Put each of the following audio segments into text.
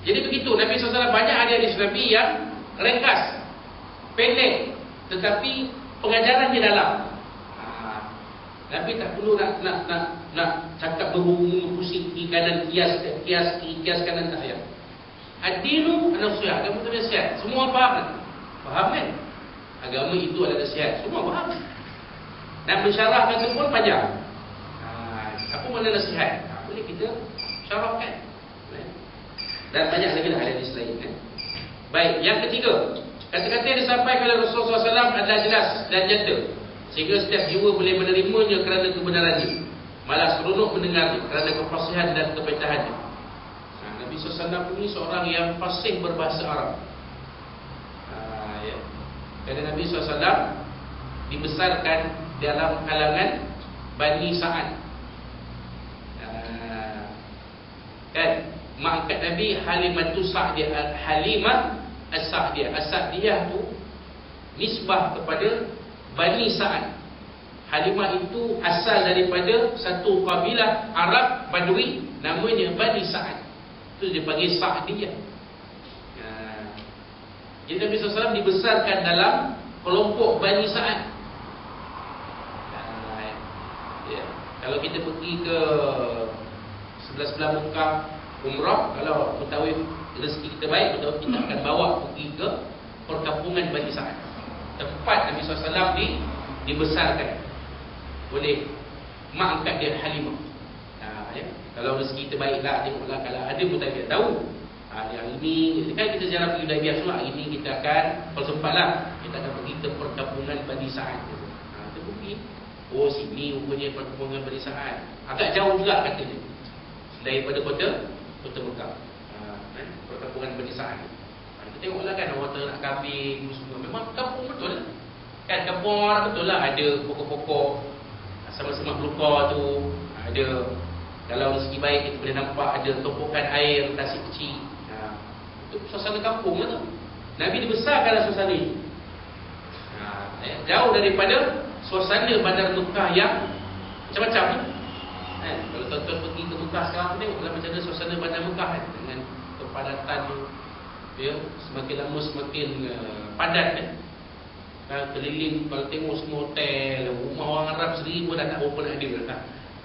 Jadi begitu, Nabi SAW banyak hadis Nabi yang ringkas, pendek, tetapi pengajarannya dalam. Nabi tak perlu nak cakap berhubung pusing kiri kanan, kias kanan, tak payah. Ad-dinu an-nasihat, agama itu nasihat. Semua faham kan? Faham kan? Agama itu adalah nasihat. Semua faham. Nak mensyarahkan itu pun panjang. Apa makna nasihat? Boleh kita syarahkan. Dan banyak lagi lah hadis lain kan? Baik, yang ketiga, kata-kata yang disampaikan oleh Rasulullah SAW adalah jelas dan nyata, sehingga setiap jiwa boleh menerimanya kerana kebenarannya, malah seronok mendengarnya kerana kefasihan dan kepintahannya. Nabi SAW ini seorang yang fasih berbahasa Arab. Kerana Nabi SAW dibesarkan dalam kalangan Bani Sa'ad. Kan? Mak angkat Nabi Halimah As-Sa'diyah. As-Sa'diyah tu nisbah kepada Bani Sa'ad. Halimah itu asal daripada satu kabilah Arab Badui, namanya Bani Sa'ad. Itu dia panggil Sa'diyah. Jadi Nabi SAW dibesarkan dalam kelompok Bani Sa'ad. Kalau kita pergi ke sebelah-sebelah Mekah umrah, kalau mutawif rezeki kita baik, mutawif kita akan bawa pergi ke perkampungan Bani Sa'ad, tempat Nabi SAW dibesarkan oleh mak angkat dia Halimah. Kalau rezeki kita baiklah, tengoklah, kalau ada mutawif tahu yang ini kan kita jarang pergi Hudaibiyah semua, hari ini kita akan, kalau sempatlah kita akan pergi ke perkampungan Bani Sa'ad. Kita pergi, oh sini rupanya perkampungan Bani Sa'ad, agak jauh juga katanya daripada kota Mekah, perkampungan Bani Sa'ad. Kita tengoklah kan, orang tak nak kambing semua, memang kampung betul kan, kampung orang betul lah. Ada pokok-pokok sama-sama belukar tu, ada, kalau rezeki baik kita boleh nampak ada tumpukan air, tasik kecil. Itu suasana kampung lah tu. Nabi dibesarkan dalam suasana ini, jauh daripada suasana bandar Mekah yang macam-macam ni. Kalau tuan-tuan pergi ke Mekah sekarang, tengoklah macam mana suasana bandar Mekah kan, dengan kepadatan dia semakin lama semakin padat kan. Keliling, kalau tengok semua hotel, rumah orang Arab sendiri pun dah tak berapa nak ada.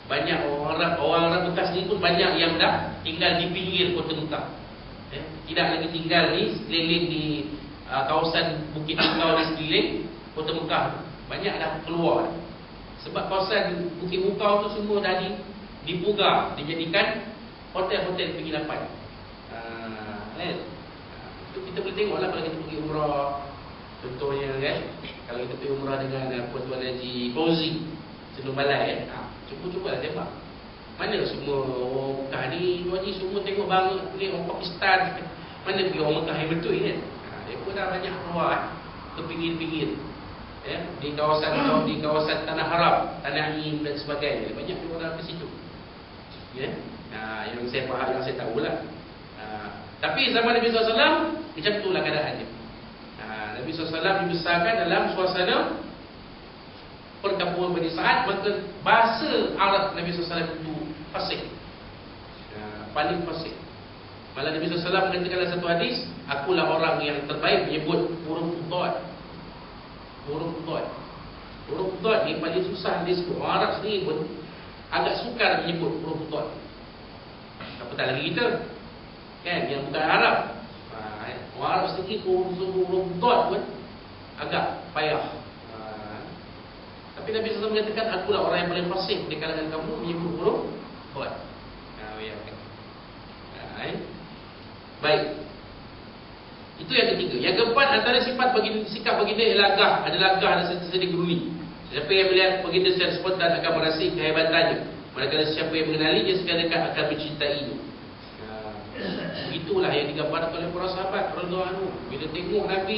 Banyak orang Arab Mekah sendiri pun banyak yang dah tinggal di pinggir kota Mekah. Tidak lagi tinggal di sekeliling di kawasan Bukit Mekah di sekeliling kota Mekah. Banyak dah keluar. Sebab kawasan Bukit Mekah tu semua dah dipugar, dijadikan hotel-hotel penginapan. Itu kita boleh tengoklah kalau kita pergi umrah. Contohnya kan, kalau kita pergi umrah dengan Tuan Haji Fauzi Senur Balai kan, cuba-cubalah tembak. Mana semua orang Mekah ni, Tuan Haji semua tengok bangun ni orang Pakistan. Mana pergi orang Mekah yang betul kan? Dia pun dah banyak keluar ke pinggir-pinggir, di kawasan Tanah Haram, Tanah Im dan sebagainya. Banyak orang ke situ. Yang saya faham, yang saya tahulah. Tapi zaman Nabi SAW macam itulah keadaannya. Nabi SAW dibesarkan dalam suasana perkampungan Bani Sa'ad, maka bahasa Arab Nabi SAW itu fasih, paling fasih. Malah Nabi SAW mengatakan dalam satu hadis, akulah orang yang terbaik menyebut huruf Dad. Huruf Dad ni paling susah disebut. Orang Arab sendiri pun agak sukar menyebut huruf Dad. Apatah lagi kita kan, yang bukan Arab. Orang Arab sendiri huruf Dad pun agak payah. Tapi Nabi SAW mengatakan, akulah orang yang paling fasih di kalangan kamu menyebut huruf Dad. Baik. Itu yang ketiga. Yang keempat, antara sikap baginda ialah gagah dan sentiasa digeruni. Siapa yang melihat baginda secara spontan akan merasai kehebatannya, manakala siapa yang mengenali dia sekalian akan mencintainya. Itulah yang digambarkan oleh para sahabat radhiyallahu anhu. Bila tengok Nabi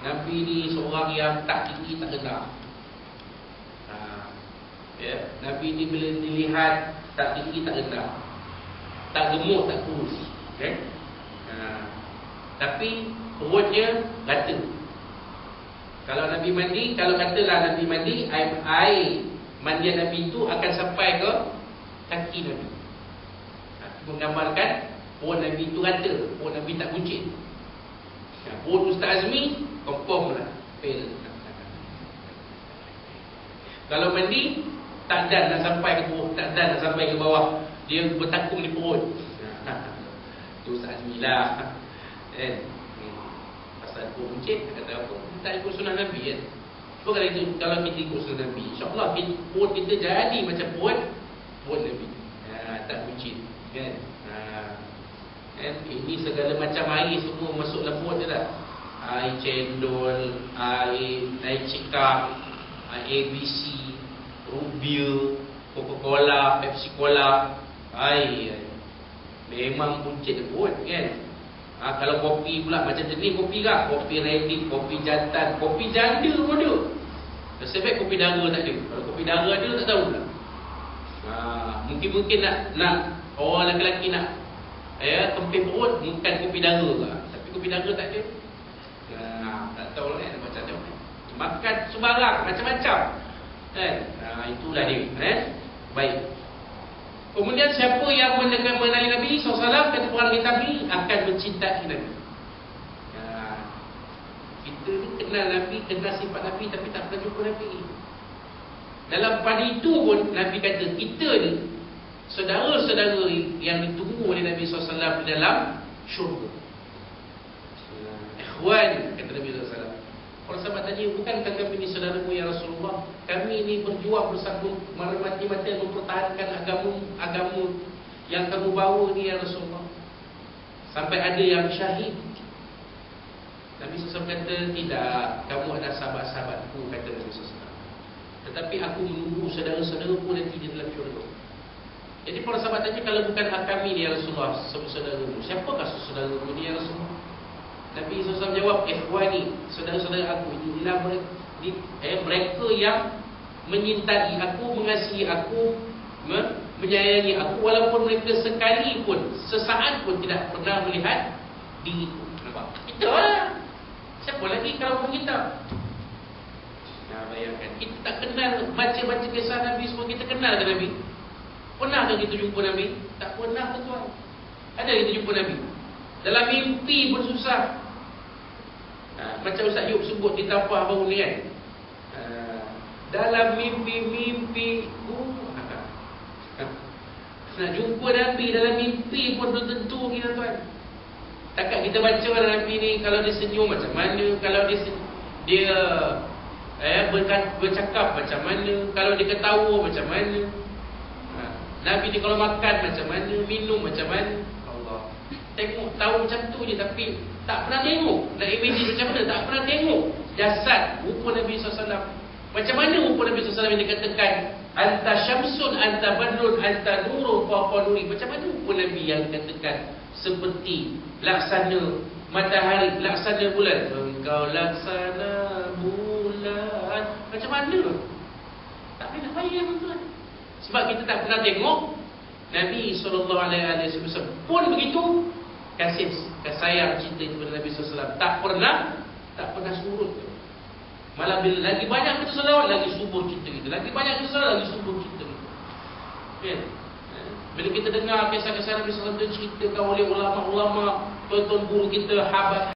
Nabi ni seorang yang tak tinggi tak rendah. Nabi ni bila dilihat tak tinggi tak rendah, tak gemuk tak kurus, tapi perutnya rata. Kalau Nabi mandi, kalau katalah Nabi mandi, air mandian Nabi itu akan sampai ke kaki Nabi. Menggambarkan Perut Nabi tu rata, perut Nabi tak buncit. Perut Ustaz Azmi, confirm lah fail. Kalau mandi, tak dan nak sampai ke perut, tak dan nak sampai ke bawah, dia bertakung di perut. Tu Ustaz Azmi lah. Pasal perut buncit, kata apa? Tak ikut sunnah Nabi kan. So kalau kita ikut sunnah Nabi, insyaAllah perut kita jadi macam perut Nabi. Tak buncit kan. Ini segala macam air semua masuk dalam perut je dah. Air cendol, air cekam, air ABC, Rubia, Coca-Cola, Pepsi Cola, air memang buncit perut kan. Kalau kopi pula macam jenis kopi kah? Kopi ready, kopi jantan, kopi janda pun ada. Sebab kopi dara tak ada. Kalau kopi dara ada tak tahu lah. Mungkin nak orang lelaki nak kempis perut, bukan kopi dara lah. Tapi kopi dara tak ada. Tak tahu lah macam mana. Makan sembarang, macam-macam kan? Itulah dia. Baik. Kemudian siapa yang mengenali Nabi SAW, kata para Nabi akan mencintai Nabi. Kita ni kenal Nabi, kenal sifat Nabi, tapi tak pernah jumpa Nabi. Dalam pada itu pun Nabi kata kita ni saudara-saudara yang ditunggu oleh Nabi SAW di dalam syurga. Ikhwan, kata Nabi SAW. Para sahabat tanya, bukankah kami ni saudaramu ya Rasulullah? Kami ni berjuang bersama, mati-mati mempertahankan agama yang kamu bawa ni ya Rasulullah. Sampai ada yang syahid. Nabi SAW kata, tidak, kamu adalah sahabat-sahabatku, kata Nabi SAW. Tetapi aku menunggu saudara-saudaraku nanti di dalam syurga. Jadi para sahabat tanya, kalau bukan kami ni ya Rasulullah, saudaramu, siapakah saudaramu ni ya Rasulullah? Nabi SAW jawab, ikhwani, saudara-saudara aku ini adalah mereka yang menyintai aku, mengasihi aku, menyayangi aku, walaupun mereka sekali pun, sesaat pun tidak pernah melihat diriku. Nampak? Kita lah. Siapa lagi kalau bukan kita? Bayangkan, kita tak kenal, baca-baca kisah Nabi semua, kita kenal ke Nabi? Pernahkah kita jumpa Nabi? Tak pernah ke tuan? Ada kita jumpa Nabi? Dalam mimpi pun susah. Macam Ustaz Yub sebut di tapah baru ni kan. Dalam mimpi-mimpi nak jumpa Nabi dalam mimpi pun belum tentu kita tuan. Takkan kita baca Nabi ni kalau dia senyum macam mana, kalau dia bercakap macam mana, kalau dia ketawa macam mana, Nabi ni kalau makan macam mana, minum macam mana. Allah, tengok tahu macam tu je, tapi tak pernah tengok. Nak imagine macam mana, tak pernah tengok jasad rupa Nabi SAW. Macam mana rupa Nabi SAW yang dikatakan anta syamsun, anta badrun, anta nurun fawqa nuri. Macam mana rupa Nabi yang dikatakan seperti laksana matahari, laksana bulan. Engkau laksana bulan. Macam mana? Tak boleh nak bayang tuan. Sebab kita tak pernah tengok Nabi SAW pun begitu kasih sayang cinta kepada Nabi SAW. Tak pernah surut. Malah bila lagi banyak kita salawat, lagi subur cinta kita. Lagi banyak kita salawat, lagi subur cinta kita. Okay. Bila kita dengar kisah-kisah Nabi SAW diceritakan oleh ulama-ulama, tuan-tuan guru kita, habat